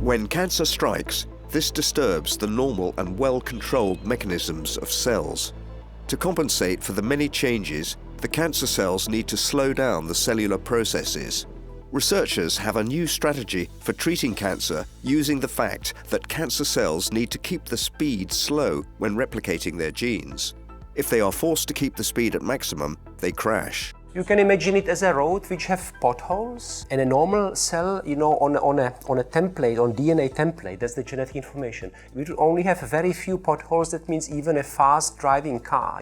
When cancer strikes, this disturbs the normal and well-controlled mechanisms of cells. To compensate for the many changes, the cancer cells need to slow down the cellular processes. Researchers have a new strategy for treating cancer using the fact that cancer cells need to keep the speed slow when replicating their genes. If they are forced to keep the speed at maximum, they crash. You can imagine it as a road which have potholes, and a normal cell, on a template, on DNA template, that's the genetic information. We will only have very few potholes. That means even a fast driving car,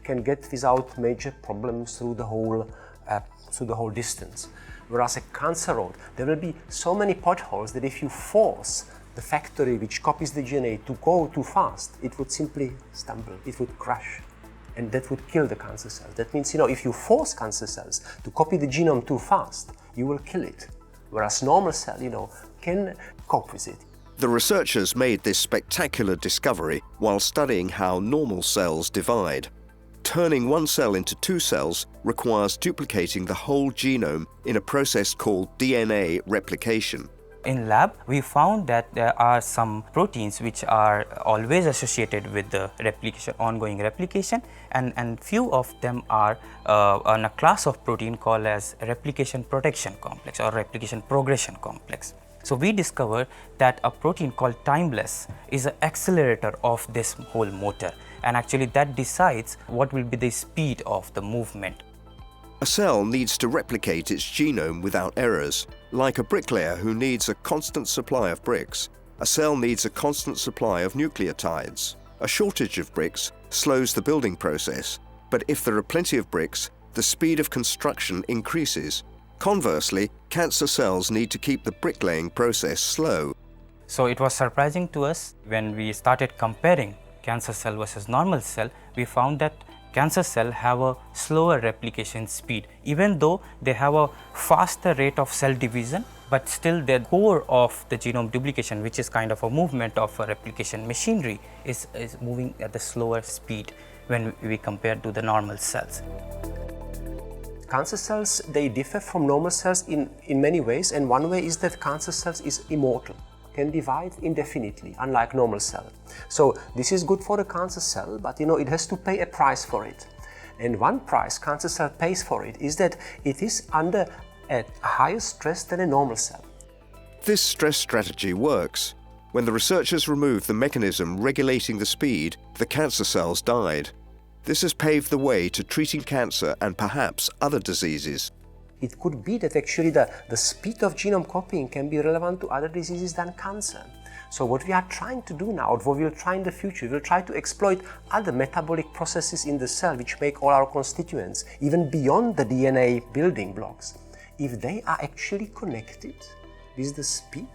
can get without major problems through the whole distance. Whereas a cancer road, there will be so many potholes that if you force the factory which copies the DNA to go too fast, it would simply stumble, it would crash. And that would kill the cancer cells. That means, if you force cancer cells to copy the genome too fast, you will kill it. Whereas normal cell, can cope with it. The researchers made this spectacular discovery while studying how normal cells divide. Turning one cell into two cells requires duplicating the whole genome in a process called DNA replication. In lab, we found that there are some proteins which are always associated with the ongoing replication, and few of them are on a class of protein called as replication protection complex or replication progression complex. So we discovered that a protein called timeless is an accelerator of this whole motor, and actually that decides what will be the speed of the movement. A cell needs to replicate its genome without errors. Like a bricklayer who needs a constant supply of bricks, a cell needs a constant supply of nucleotides. A shortage of bricks slows the building process, but if there are plenty of bricks, the speed of construction increases. Conversely, cancer cells need to keep the bricklaying process slow. So it was surprising to us when we started comparing cancer cell versus normal cell. We found that cancer cells have a slower replication speed, even though they have a faster rate of cell division, but still the core of the genome duplication, which is kind of a movement of a replication machinery, is moving at a slower speed when we compare to the normal cells. Cancer cells, they differ from normal cells in many ways, and one way is that cancer cells is immortal, can divide indefinitely, unlike normal cell. So this is good for the cancer cell, but it has to pay a price for it. And one price cancer cell pays for it is that it is under a higher stress than a normal cell. This stress strategy works. When the researchers removed the mechanism regulating the speed, the cancer cells died. This has paved the way to treating cancer and perhaps other diseases. It could be that actually the speed of genome copying can be relevant to other diseases than cancer. So what we are trying to do now, what we'll try in the future, we'll try to exploit other metabolic processes in the cell which make all our constituents, even beyond the DNA building blocks, if they are actually connected with the speed.